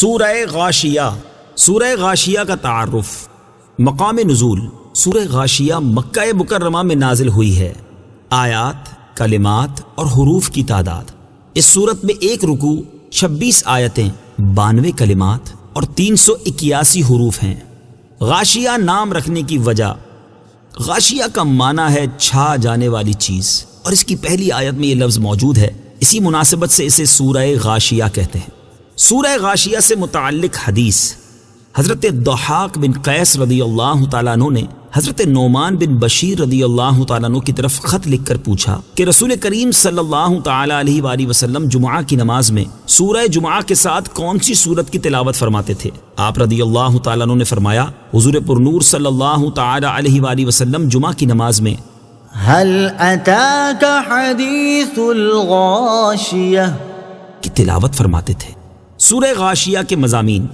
سورہ غاشیہ۔ سورہ غاشیہ کا تعارف۔ مقام نزول۔ سورہ غاشیہ مکہ مکرمہ میں نازل ہوئی ہے۔ آیات، کلمات اور حروف کی تعداد۔ اس سورت میں ایک رکوع، 26 آیتیں، 92 کلمات اور 381 حروف ہیں۔ غاشیہ نام رکھنے کی وجہ، غاشیہ کا معنی ہے چھا جانے والی چیز، اور اس کی پہلی آیت میں یہ لفظ موجود ہے، اسی مناسبت سے اسے سورہ غاشیہ کہتے ہیں۔ سورہ غاشیہ سے متعلق حدیث۔ حضرت ضحاک بن قیس رضی اللہ تعالیٰ عنہ نے حضرت نعمان بن بشیر رضی اللہ تعالیٰ عنہ کی طرف خط لکھ کر پوچھا کہ رسول کریم صلی اللہ تعالیٰ علیہ وآلہ وسلم جمعہ کی نماز میں سورہ جمعہ کے ساتھ کون سی سورت کی تلاوت فرماتے تھے؟ آپ رضی اللہ تعالیٰ عنہ نے فرمایا، حضور پرنور صلی اللہ تعالیٰ علیہ وآلہ وسلم جمعہ کی نماز میں هل اتاک حدیث الغاشیہ کی تلاوت فرماتے تھے۔ سورہ غاشیہ کے مضامین۔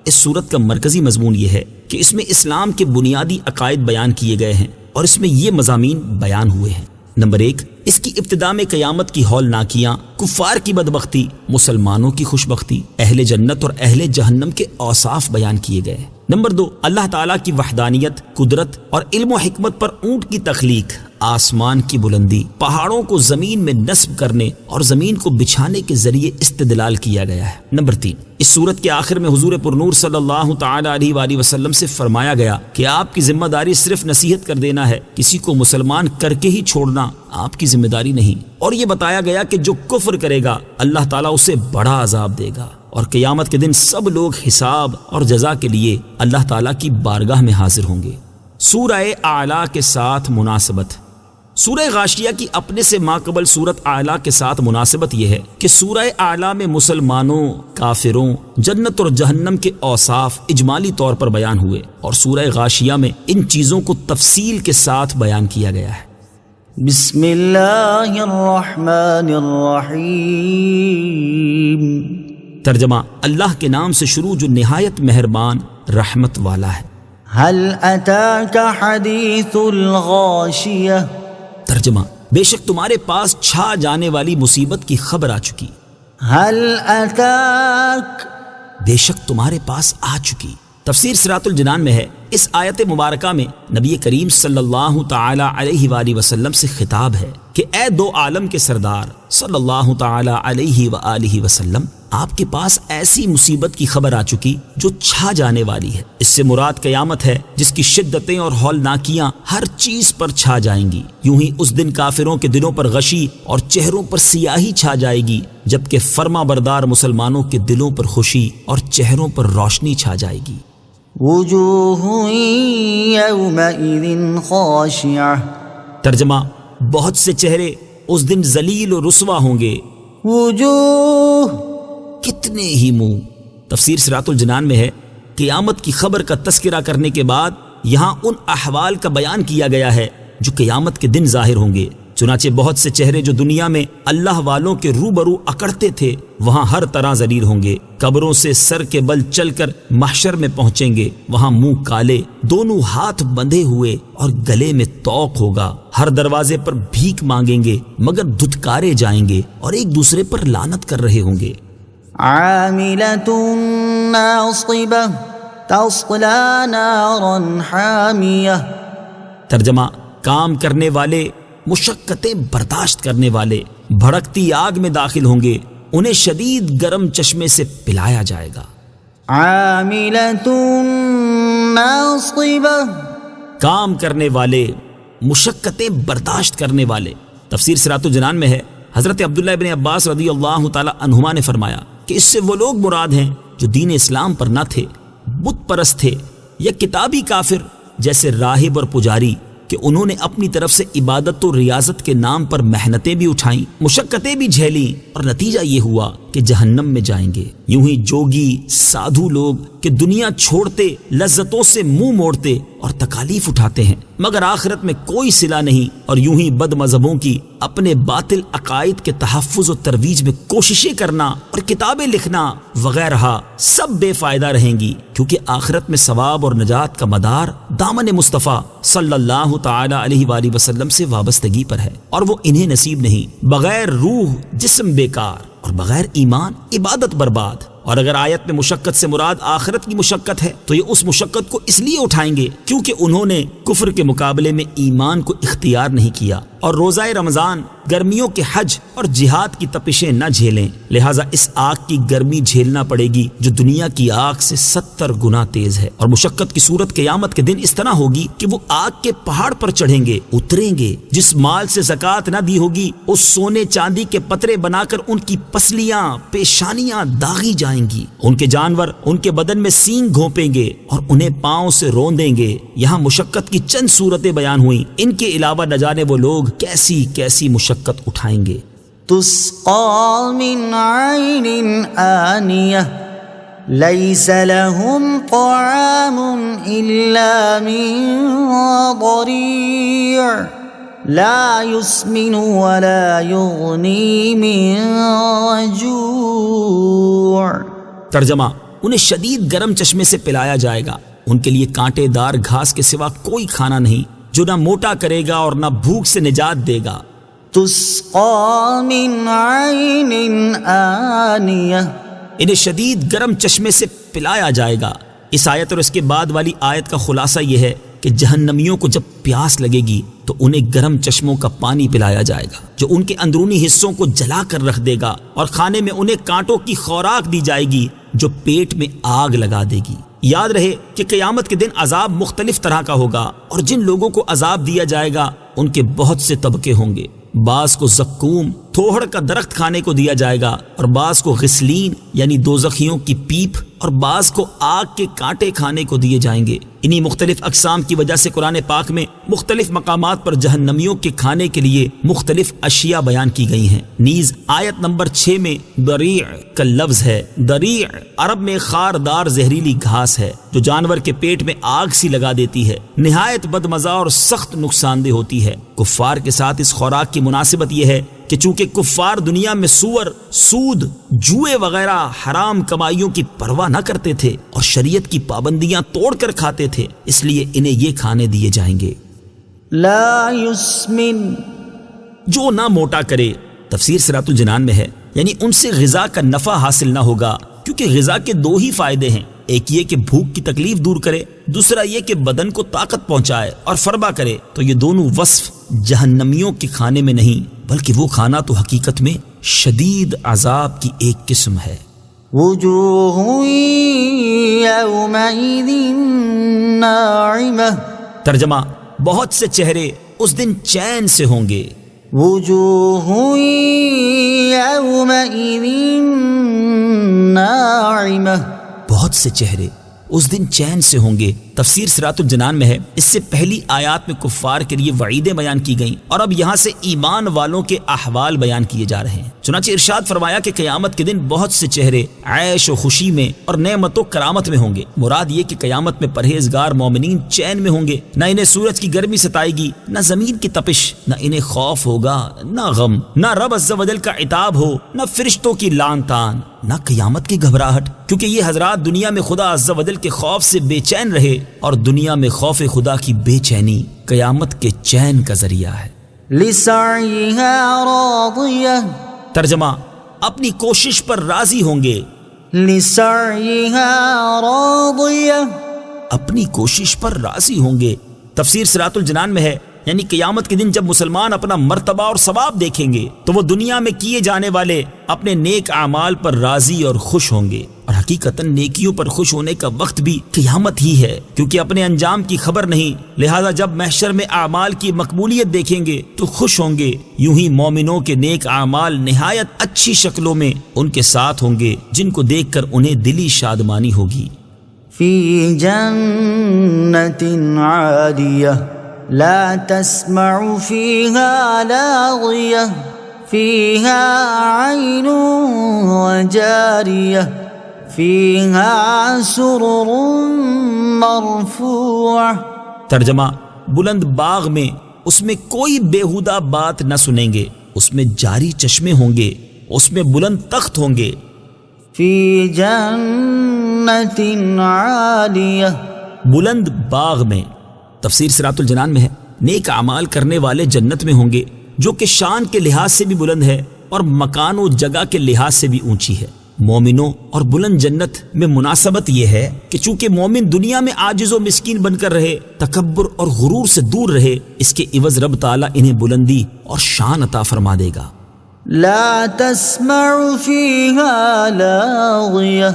اس سورت کا مرکزی مضمون یہ ہے کہ اس میں اسلام کے بنیادی عقائد بیان کیے گئے ہیں، اور اس میں یہ مضامین بیان ہوئے ہیں۔ نمبر 1، اس کی ابتدا میں قیامت کی ہولناکیاں، کفار کی بدبختی، مسلمانوں کی خوشبختی، اہل جنت اور اہل جہنم کے اوصاف بیان کیے گئے ہیں۔ نمبر 2، اللہ تعالیٰ کی وحدانیت، قدرت اور علم و حکمت پر اونٹ کی تخلیق، آسمان کی بلندی، پہاڑوں کو زمین میں نصب کرنے اور زمین کو بچھانے کے ذریعے استدلال کیا گیا ہے۔ نمبر 3، اس سورت کے آخر میں حضور پرنور صلی اللہ تعالی علیہ وآلہ وسلم سے فرمایا گیا کہ آپ کی ذمہ داری صرف نصیحت کر دینا ہے، کسی کو مسلمان کر کے ہی چھوڑنا آپ کی ذمہ داری نہیں، اور یہ بتایا گیا کہ جو کفر کرے گا اللہ تعالیٰ اسے بڑا عذاب دے گا، اور قیامت کے دن سب لوگ حساب اور جزا کے لیے اللہ تعالیٰ کی بارگاہ میں حاضر ہوں گے۔ سورہ اعلیٰ کے ساتھ مناسبت۔ سورہ غاشیہ کی اپنے سے ماقبل سورت اعلیٰ کے ساتھ مناسبت یہ ہے کہ سورہ اعلیٰ میں مسلمانوں، کافروں، جنت اور جہنم کے اوصاف اجمالی طور پر بیان ہوئے، اور سورہ غاشیہ میں ان چیزوں کو تفصیل کے ساتھ بیان کیا گیا ہے۔ بسم اللہ الرحمن الرحیم۔ ترجمہ، اللہ کے نام سے شروع جو نہایت مہربان رحمت والا ہے۔ هل اتاک حدیث الغاشیہ۔ ترجمہ، بے شک تمہارے پاس چھا جانے والی مصیبت کی خبر آ چکی۔ هل اتاک، بے شک تمہارے پاس آ چکی۔ تفسیر صراط الجنان میں ہے، اس آیت مبارکہ میں نبی کریم صلی اللہ تعالی علیہ وآلہ وسلم سے خطاب ہے کہ اے دو عالم کے سردار صلی اللہ تعالی علیہ وآلہ وسلم، آپ کے پاس ایسی مصیبت کی خبر آ چکی جو چھا جانے والی ہے۔ اس سے مراد قیامت ہے، جس کی شدتیں اور ہولناکیاں ہر چیز پر چھا جائیں گی۔ یوں ہی اس دن کافروں کے دلوں پر غشی اور چہروں پر سیاہی چھا جائے گی، جبکہ فرما بردار مسلمانوں کے دلوں پر خوشی اور چہروں پر روشنی چھا جائے گی۔ وجوہ یومئذ خاشعہ۔ ترجمہ، بہت سے چہرے اس دن ذلیل و رسوا ہوں گے۔ وجوہ، کتنے ہی منہ۔ تفسیر صراط الجنان میں ہے، قیامت کی خبر کا تذکرہ کرنے کے بعد یہاں ان احوال کا بیان کیا گیا ہے جو قیامت کے دن ظاہر ہوں گے۔ چنانچہ بہت سے چہرے جو دنیا میں اللہ والوں کے روبرو اکڑتے تھے، وہاں ہر طرح ذلیل ہوں گے۔ قبروں سے سر کے بل چل کر محشر میں پہنچیں گے، وہاں منہ کالے، دونوں ہاتھ بندھے ہوئے اور گلے میں طوق ہوگا۔ ہر دروازے پر بھیک مانگیں گے مگر دھتکارے جائیں گے، اور ایک دوسرے پر لعنت کر رہے ہوں گے۔ عاملۃ ناصبہ تصلی نارا حامیہ۔ ترجمہ، کام کرنے والے، مشقتیں برداشت کرنے والے بھڑکتی آگ میں داخل ہوں گے، انہیں شدید گرم چشمے سے پلایا جائے گا۔ عاملۃ ناصبہ، کام کرنے والے، مشقتیں برداشت کرنے والے۔ تفسیر صراط الجنان میں ہے، حضرت عبداللہ ابن عباس رضی اللہ تعالی عنہما نے فرمایا کہ اس سے وہ لوگ مراد ہیں جو دین اسلام پر نہ تھے، بت پرست تھے، یا کتابی کافر جیسے راہب اور پجاری، کہ انہوں نے اپنی طرف سے عبادت و ریاضت کے نام پر محنتیں بھی اٹھائیں، مشقتیں بھی جھیلیں، اور نتیجہ یہ ہوا کہ جہنم میں جائیں گے۔ یوں ہی جوگی، سادھو لوگ کہ دنیا چھوڑتے، لذتوں سے منہ موڑتے اور تکالیف اٹھاتے ہیں، مگر آخرت میں کوئی صلہ نہیں، اور یوں ہی بد مذہبوں کی اپنے باطل عقائد کے تحفظ و ترویج میں کوششیں کرنا اور کتابیں لکھنا وغیرہ سب بے فائدہ رہیں گی، کیونکہ آخرت میں ثواب اور نجات کا مدار دامن مصطفیٰ صلی اللہ تعالی علیہ وآلہ وسلم سے وابستگی پر ہے، اور وہ انہیں نصیب نہیں۔ بغیر روح جسم بیکار، اور بغیر ایمان عبادت برباد۔ اور اگر آیت میں مشقت سے مراد آخرت کی مشقت ہے تو یہ اس مشقت کو اس لیے اٹھائیں گے کیونکہ انہوں نے کفر کے مقابلے میں ایمان کو اختیار نہیں کیا اور روزہ رمضان، گرمیوں کے حج اور جہاد کی تپشیں نہ جھیلیں، لہٰذا اس آگ کی گرمی جھیلنا پڑے گی جو دنیا کی آگ سے 70 گنا تیز ہے۔ اور مشقت کی صورت قیامت کے دن اس طرح ہوگی کہ وہ آگ کے پہاڑ پر چڑھیں گے، اتریں گے، جس مال سے زکوٰۃ نہ دی ہوگی اس سونے چاندی کے پترے بنا کر ان کی پسلیاں، پیشانیاں داغی جائیں گی، ان کے جانور ان کے بدن میں سینگ گھونپیں گے اور انہیں پاؤں سے روندیں گے۔ یہاں مشقت کی چند صورتیں بیان ہوئیں، ان کے علاوہ نہ جانے وہ لوگ کیسی کیسی مشقت اٹھائیں گے۔ تسقى من عين آنية ليس لهم طعام إلا من ضريع لا يسمن ولا يغني من جوع۔ ترجمہ، انہیں شدید گرم چشمے سے پلایا جائے گا، ان کے لیے کانٹے دار گھاس کے سوا کوئی کھانا نہیں جو نہ موٹا کرے گا اور نہ بھوک سے نجات دے گا۔ تسقى من عين آنية، انہیں شدید گرم چشمے سے پلایا جائے گا۔ اس آیت اور اس کے بعد والی آیت کا خلاصہ یہ ہے کہ جہنمیوں کو جب پیاس لگے گی تو انہیں گرم چشموں کا پانی پلایا جائے گا جو ان کے اندرونی حصوں کو جلا کر رکھ دے گا، اور کھانے میں انہیں کانٹوں کی خوراک دی جائے گی جو پیٹ میں آگ لگا دے گی۔ یاد رہے کہ قیامت کے دن عذاب مختلف طرح کا ہوگا، اور جن لوگوں کو عذاب دیا جائے گا ان کے بہت سے طبقے ہوں گے۔ بعض کو زقوم، تھوہڑ کا درخت کھانے کو دیا جائے گا، اور بعض کو غسلین یعنی دوزخیوں کی پیپ، اور بعض کو آگ کے کانٹے کھانے کو دیے جائیں گے۔ انہی مختلف اقسام کی وجہ سے قرآن پاک میں مختلف مقامات پر جہنمیوں کے کھانے کے لیے مختلف اشیاء بیان کی گئی ہیں۔ نیز آیت نمبر 6 میں دریع کا لفظ ہے۔ دریع عرب میں خاردار زہریلی گھاس ہے جو جانور کے پیٹ میں آگ سی لگا دیتی ہے، نہایت بدمزہ اور سخت نقصان دہ ہوتی ہے۔ کفار کے ساتھ اس خوراک کی مناسبت یہ ہے کہ چونکہ کفار دنیا میں سور، سود، جوئے وغیرہ حرام کمائیوں کی پرواہ نہ کرتے تھے اور شریعت کی پابندیاں توڑ کر کھاتے تھے، اس لیے انہیں یہ کھانے دیے جائیں گے۔ لا يسمن، جو نہ موٹا کرے، تفسیر صراط الجنان میں ہے، یعنی ان سے غذا کا نفع حاصل نہ ہوگا، کیونکہ غذا کے 2 ہی فائدے ہیں، ایک یہ کہ بھوک کی تکلیف دور کرے، دوسرا یہ کہ بدن کو طاقت پہنچائے اور فربا کرے۔ تو یہ دونوں وصف جہنمیوں کے کھانے میں نہیں، بلکہ وہ کھانا تو حقیقت میں شدید عذاب کی ایک قسم ہے۔ وجوه يومئذ ناعمة، ترجمہ، بہت سے چہرے اس دن چین سے ہوں گے۔ وجوه يومئذ ناعمة، بہت سے چہرے اس دن چین سے ہوں گے۔ تفسیر صراط الجنان میں ہے، اس سے پہلی آیات میں کفار کے لیے وعیدیں بیان کی گئیں، اور اب یہاں سے ایمان والوں کے احوال بیان کیے جا رہے ہیں۔ چنانچہ ارشاد فرمایا کہ قیامت کے دن بہت سے چہرے عیش و خوشی میں اور نعمت و کرامت میں ہوں گے۔ مراد یہ کہ قیامت میں پرہیزگار مومنین چین میں ہوں گے، نہ انہیں سورج کی گرمی ستائے گی، نہ زمین کی تپش، نہ انہیں خوف ہوگا، نہ غم، نہ رب عز و جل کا عتاب ہو، نہ فرشتوں کی لعن طعن، نہ قیامت کی گھبراہٹ، کیونکہ یہ حضرات دنیا میں خدا عز و جل کے خوف سے بے چین رہے، اور دنیا میں خوف خدا کی بے چینی قیامت کے چین کا ذریعہ ہے۔ لسعيها راضية، ترجمہ، اپنی کوشش پر راضی ہوں گے۔ لسعيها راضية، اپنی کوشش پر راضی ہوں گے۔ تفسیر صراط الجنان میں ہے، یعنی قیامت کے دن جب مسلمان اپنا مرتبہ اور ثواب دیکھیں گے تو وہ دنیا میں کیے جانے والے اپنے نیک اعمال پر راضی اور خوش ہوں گے، اور حقیقتاً نیکیوں پر خوش ہونے کا وقت بھی قیامت ہی ہے، کیونکہ اپنے انجام کی خبر نہیں، لہذا جب محشر میں اعمال کی مقبولیت دیکھیں گے تو خوش ہوں گے۔ یوں ہی مومنوں کے نیک اعمال نہایت اچھی شکلوں میں ان کے ساتھ ہوں گے، جن کو دیکھ کر انہیں دلی شادمانی ہوگی۔ في جنة عالية لا تسمع فيها لاغية فيها عين وجارية فيها سرر مرفوعة۔ ترجمہ، بلند باغ میں اس میں کوئی بیہودہ بات نہ سنیں گے، اس میں جاری چشمے ہوں گے، اس میں بلند تخت ہوں گے۔ في جنة عالية، بلند باغ میں۔ تفسیر صراط الجنان میں ہے، نیک اعمال کرنے والے جنت میں ہوں گے جو کہ شان کے لحاظ سے بھی بلند ہے اور مکان و جگہ کے لحاظ سے بھی اونچی ہے۔ مومنوں اور بلند جنت میں مناسبت یہ ہے کہ چونکہ مومن دنیا میں عاجز و مسکین بن کر رہے، تکبر اور غرور سے دور رہے، اس کے عوض رب تعالیٰ انہیں بلندی اور شان عطا فرما دے گا۔ لا تسمع فيها لاغية،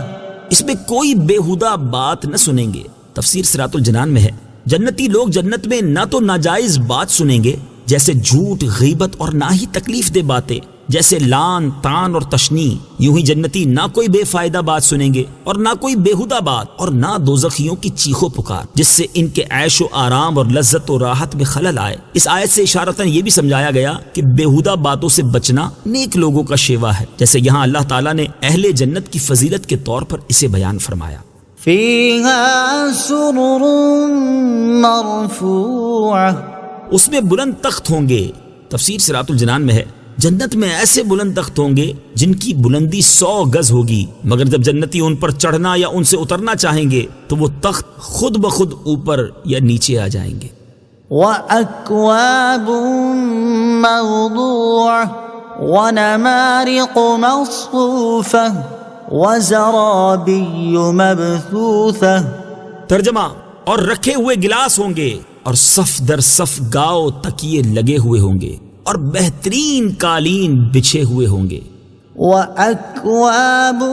اس میں کوئی بےہودہ بات نہ سنیں گے۔ تفسیر صراط الجنان میں ہے، جنتی لوگ جنت میں نہ تو ناجائز بات سنیں گے جیسے جھوٹ، غیبت، اور نہ ہی تکلیف دہ باتیں جیسے لان، تان اور تشنی۔ یوں ہی جنتی نہ کوئی بے فائدہ بات سنیں گے اور نہ کوئی بےہودہ بات، اور نہ دوزخیوں کی چیخو پکار جس سے ان کے عیش و آرام اور لذت و راحت میں خلل آئے۔ اس آیت سے اشارتاً یہ بھی سمجھایا گیا کہ بےہودہ باتوں سے بچنا نیک لوگوں کا شیوا ہے، جیسے یہاں اللہ تعالیٰ نے اہل جنت کی فضیلت کے طور پر اسے بیان فرمایا۔ فيها سرر مرفوعة، اس میں بلند تخت ہوں گے۔ تفسیر صراط الجنان میں ہے، جنت میں ایسے بلند تخت ہوں گے جن کی بلندی 100 گز ہوگی، مگر جب جنتی ان پر چڑھنا یا ان سے اترنا چاہیں گے تو وہ تخت خود بخود اوپر یا نیچے آ جائیں گے۔ وأكواب موضوعة ونمارق مصفوفة وزرابي مبثوثة۔ ترجمہ، اور رکھے ہوئے گلاس ہوں گے اور صف در صف گاؤ تکیے لگے ہوئے ہوں گے اور بہترین قالین بچھے ہوئے ہوں گے۔ وأكواب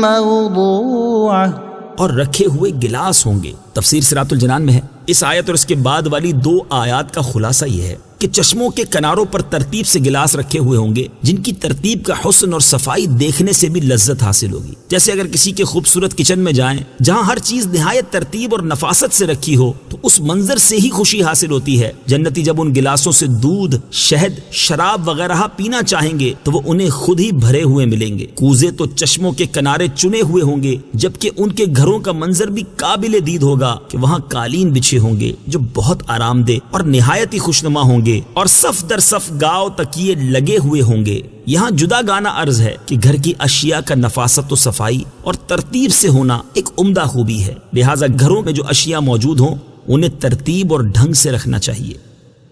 موضوعة، اور رکھے ہوئے گلاس ہوں گے۔ تفسیر صراط الجنان میں ہے، اس آیت اور اس کے بعد والی 2 آیات کا خلاصہ یہ ہے کہ چشموں کے کناروں پر ترتیب سے گلاس رکھے ہوئے ہوں گے جن کی ترتیب کا حسن اور صفائی دیکھنے سے بھی لذت حاصل ہوگی۔ جیسے اگر کسی کے خوبصورت کچن میں جائیں جہاں ہر چیز نہایت ترتیب اور نفاست سے رکھی ہو تو اس منظر سے ہی خوشی حاصل ہوتی ہے۔ جنتی جب ان گلاسوں سے دودھ، شہد، شراب وغیرہ پینا چاہیں گے تو وہ انہیں خود ہی بھرے ہوئے ملیں گے۔ کوزے تو چشموں کے کنارے چنے ہوئے ہوں گے، جبکہ ان کے گھروں کا منظر بھی قابل دید ہوگا کہ وہاں قالین بچھے ہوں گے جو بہت آرام دہ اور نہایت ہی خوشنما ہوں گے، اور صف در صف گاؤ تکیے لگے ہوئے ہوں گے۔ یہاں جدا گانا عرض ہے کہ گھر کی اشیاء کا نفاست و صفائی اور ترتیب سے ہونا ایک عمدہ خوبی ہے، لہٰذا گھروں میں جو اشیاء موجود ہوں انہیں ترتیب اور ڈھنگ سے رکھنا چاہیے۔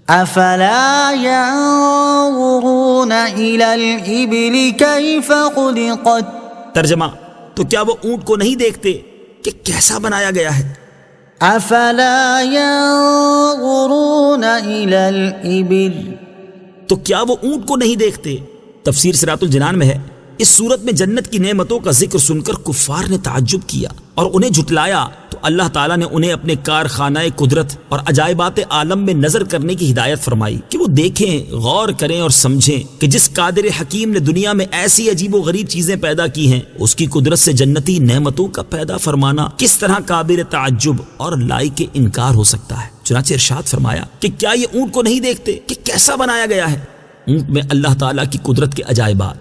افلا ينظرون الى الابل كيف خلقت، ترجمہ، تو کیا وہ اونٹ کو نہیں دیکھتے کہ کیسا بنایا گیا ہے؟ افلا ينظرون الى الابل، تو کیا وہ اونٹ کو نہیں دیکھتے؟ تفسیر صراط الجنان میں ہے، اس صورت میں جنت کی نعمتوں کا ذکر سن کر کفار نے تعجب کیا اور انہیں جھٹلایا تو اللہ تعالیٰ نے انہیں اپنے کارخانہ قدرت اور عجائبات عالم میں نظر کرنے کی ہدایت فرمائی کہ وہ دیکھیں، غور کریں اور سمجھیں کہ جس قادر حکیم نے دنیا میں ایسی عجیب و غریب چیزیں پیدا کی ہیں، اس کی قدرت سے جنتی نعمتوں کا پیدا فرمانا کس طرح قابل تعجب اور لائق انکار ہو سکتا ہے۔ چنانچہ ارشاد فرمایا کہ کیا یہ اونٹ کو نہیں دیکھتے کہ کیسا بنایا گیا ہے؟ اونٹ میں اللہ تعالیٰ کی قدرت کے عجائبات۔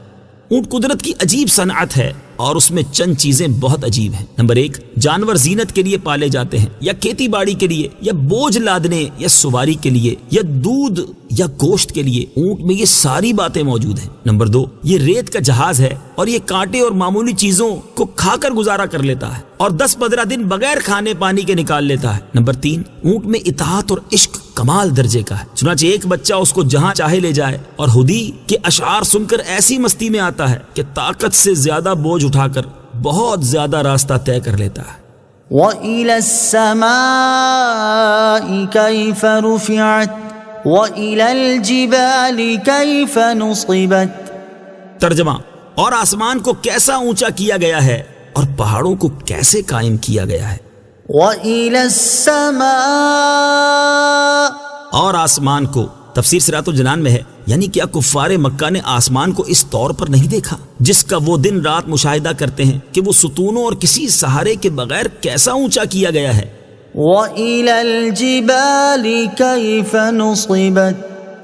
اونٹ قدرت کی عجیب صنعت ہے اور اس میں چند چیزیں بہت عجیب ہیں۔ نمبر 1، جانور زینت کے لیے پالے جاتے ہیں، یا کھیتی باڑی کے لیے، یا بوجھ لادنے یا سواری کے لیے، یا دودھ یا گوشت کے لیے۔ اونٹ میں یہ ساری باتیں موجود ہیں۔ نمبر 2، یہ ریت کا جہاز ہے اور یہ کانٹے اور معمولی چیزوں کو کھا کر گزارا کر لیتا ہے اور 10-15 دن بغیر کھانے پانی کے نکال لیتا ہے۔ نمبر 3، اونٹ میں اطاعت اور عشق کمال درجے کا ہے، چنانچہ ایک بچہ اس کو جہاں چاہے لے جائے، اور خودی کے اشعار سن کر ایسی مستی میں آتا ہے کہ طاقت سے زیادہ بوجھ اٹھا کر بہت زیادہ راستہ طے کر لیتا ہے۔ وَإِلَى السَّمَاءِ كَيْفَ رُفِعَتْ وَإِلَى الْجِبَالِ كَيْفَ نُصِبَتْ، ترجمہ، اور آسمان کو کیسا اونچا کیا گیا ہے اور پہاڑوں کو کیسے قائم کیا گیا ہے۔ وَإِلَى السَّمَاءِ، اور آسمان کو۔ تفسیر صراط الجنان میں ہے، یعنی کیا کفار مکہ نے آسمان کو اس طور پر نہیں دیکھا جس کا وہ دن رات مشاہدہ کرتے ہیں کہ وہ ستونوں اور کسی سہارے کے بغیر کیسا اونچا کیا گیا ہے۔ وَإِلَى الْجِبَالِ كَيْفَ نُصِبَتْ،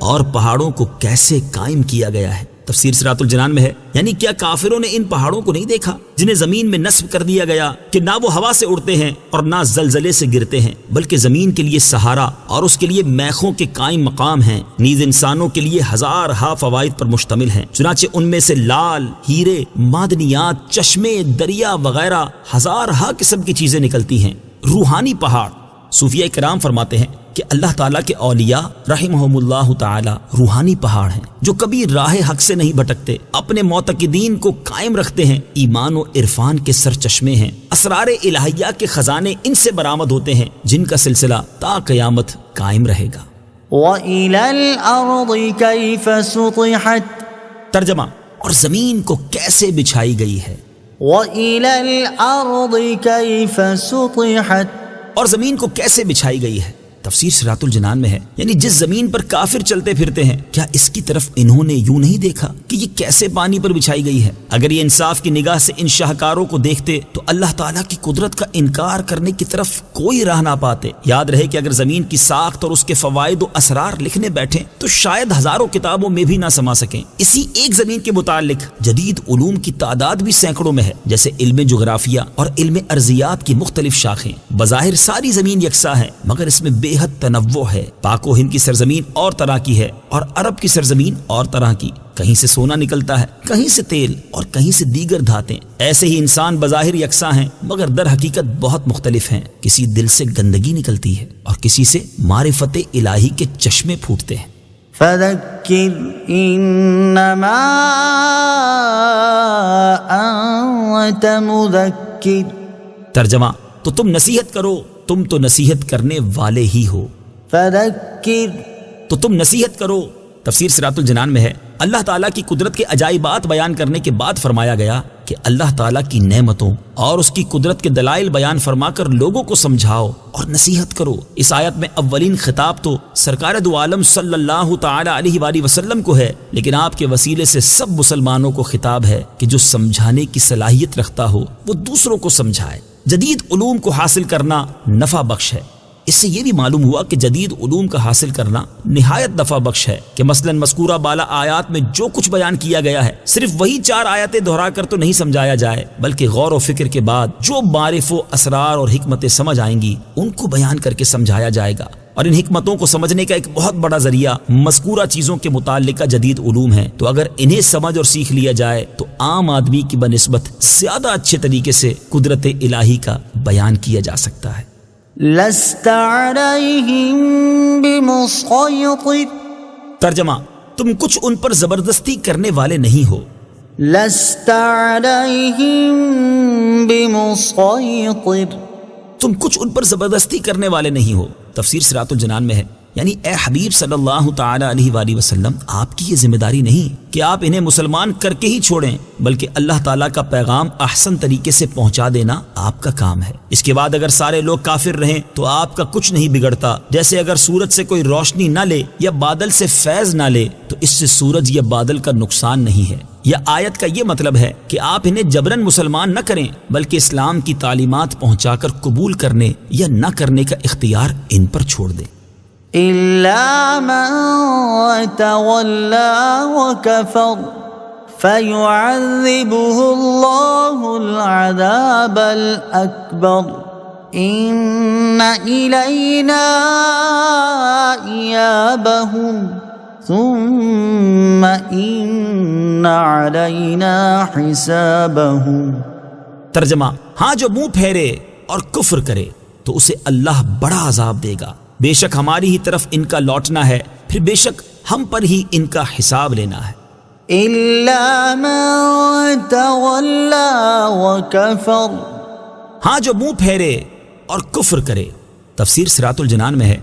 اور پہاڑوں کو کیسے قائم کیا گیا ہے۔ تفسیر صراط الجنان میں ہے، یعنی کیا کافروں نے ان پہاڑوں کو نہیں دیکھا جنہیں زمین میں نصب کر دیا گیا کہ نہ وہ ہوا سے اڑتے ہیں اور نہ زلزلے سے گرتے ہیں، بلکہ زمین کے لیے سہارا اور اس کے لیے میخوں کے قائم مقام ہیں، نیز انسانوں کے لیے ہزارہا فوائد پر مشتمل ہیں، چنانچہ ان میں سے لال، ہیرے، معدنیات، چشمے، دریا وغیرہ ہزارہا قسم کی چیزیں نکلتی ہیں۔ روحانی پہاڑ، صوفیہ کرام فرماتے ہیں کہ اللہ تعالیٰ کے اولیاء رحمہم اللہ تعالی روحانی پہاڑ ہیں جو کبھی راہ حق سے نہیں بھٹکتے، اپنے معتقدین کو قائم رکھتے ہیں، ایمان و عرفان کے سرچشمے ہیں، اسرار الہیہ کے خزانے ان سے برآمد ہوتے ہیں جن کا سلسلہ تا قیامت قائم رہے گا۔ وَإِلَى الْأَرْضِ كَيْفَ سُطِحَتْ ترجمہ، اور زمین کو کیسے بچھائی گئی ہے، وَإِلَى الْأَرْضِ كَيْفَ سُطِحَتْ اور زمین کو کیسے بچھائی گئی ہے۔ تفسیر صراط الجنان میں ہے، یعنی جس زمین پر کافر چلتے پھرتے ہیں، کیا اس کی طرف انہوں نے یوں نہیں دیکھا کہ یہ کیسے پانی پر بچھائی گئی ہے؟ اگر یہ انصاف کی نگاہ سے ان شاہکاروں کو دیکھتے تو اللہ تعالیٰ کی قدرت کا انکار کرنے کی طرف کوئی راہ نہ پاتے۔ یاد رہے کہ اگر زمین کی ساخت اور اس کے فوائد و اسرار لکھنے بیٹھیں تو شاید ہزاروں کتابوں میں بھی نہ سما سکیں۔ اسی ایک زمین کے متعلق جدید علوم کی تعداد بھی سینکڑوں میں ہے، جیسے علم جغرافیہ اور علم ارضیات کی مختلف شاخیں۔ بظاہر ساری زمین یکساں ہے، مگر اس میں بے حد تنوع ہے۔ پاک و ہند کی سرزمین اور طرح کی ہے اور عرب کی سرزمین اور طرح کی، کہیں سے سونا نکلتا ہے، کہیں سے تیل اور کہیں سے دیگر دھاتیں۔ ایسے ہی انسان بظاہر یکساں ہیں مگر در حقیقت بہت مختلف ہیں۔ کسی دل سے گندگی نکلتی ہے اور کسی سے معرفت الہی کے چشمے پھوٹتے ہیں۔ فذكر إنما أنت مذكر ترجمہ، تو تم نصیحت کرو، تم تو نصیحت کرنے والے ہی ہو۔ فذكر تو تم نصیحت کرو۔ تفسیر صراط الجنان میں ہے، اللہ تعالیٰ کی قدرت کے عجائبات بیان کرنے کے بعد فرمایا گیا کہ اللہ تعالیٰ کی نعمتوں اور اس کی قدرت کے دلائل بیان فرما کر لوگوں کو سمجھاؤ اور نصیحت کرو۔ اس آیت میں اولین خطاب تو سرکار دو عالم صلی اللہ تعالی علیہ وآلہ وسلم کو ہے، لیکن آپ کے وسیلے سے سب مسلمانوں کو خطاب ہے کہ جو سمجھانے کی صلاحیت رکھتا ہو وہ دوسروں کو سمجھائے۔ جدید علوم کو حاصل کرنا نفع بخش ہے۔ اس سے یہ بھی معلوم ہوا کہ جدید علوم کا حاصل کرنا نہایت نفع بخش ہے کہ مثلا مذکورہ بالا آیات میں جو کچھ بیان کیا گیا ہے صرف وہی 4 آیتیں دہرا کر تو نہیں سمجھایا جائے، بلکہ غور و فکر کے بعد جو معارف و اسرار اور حکمتیں سمجھ آئیں گی ان کو بیان کر کے سمجھایا جائے گا۔ اور ان حکمتوں کو سمجھنے کا ایک بہت بڑا ذریعہ مذکورہ چیزوں کے متعلقہ جدید علوم ہے، تو اگر انہیں سمجھ اور سیکھ لیا جائے تو عام آدمی کی بنسبت زیادہ اچھے طریقے سے قدرت الہی کا بیان کیا جا سکتا ہے۔ لست عليهم بمسيطر ترجمہ، تم کچھ ان پر زبردستی کرنے والے نہیں ہو۔ لست عليهم بمسيطر تم کچھ ان پر زبردستی کرنے والے نہیں ہو۔ تفسیر صراط الجنان میں ہے، یعنی اے حبیب صلی اللہ تعالی علیہ وآلہ وسلم، آپ کی یہ ذمہ داری نہیں کہ آپ انہیں مسلمان کر کے ہی چھوڑیں، بلکہ اللہ تعالیٰ کا پیغام احسن طریقے سے پہنچا دینا آپ کا کام ہے۔ اس کے بعد اگر سارے لوگ کافر رہیں تو آپ کا کچھ نہیں بگڑتا۔ جیسے اگر سورج سے کوئی روشنی نہ لے یا بادل سے فیض نہ لے تو اس سے سورج یا بادل کا نقصان نہیں ہے۔ یا آیت کا یہ مطلب ہے کہ آپ انہیں جبراً مسلمان نہ کریں، بلکہ اسلام کی تعلیمات پہنچا کر قبول کرنے یا نہ کرنے کا اختیار ان پر چھوڑ دیں۔ إلا من تولى وكفر فيعذبه الله العذاب الأكبر إن إلينا إيابهم ثم إن علينا حسابهم۔ ترجمہ، ہاں جو منہ پھیرے اور کفر کرے تو اسے اللہ بڑا عذاب دے گا، بے شک ہماری ہی طرف ان کا لوٹنا ہے، پھر بے شک ہم پر ہی ان کا حساب لینا ہے۔ إلا من تولى وكفر ہاں جو منہ پھیرے اور کفر کرے۔ تفسیر صراط الجنان میں ہے،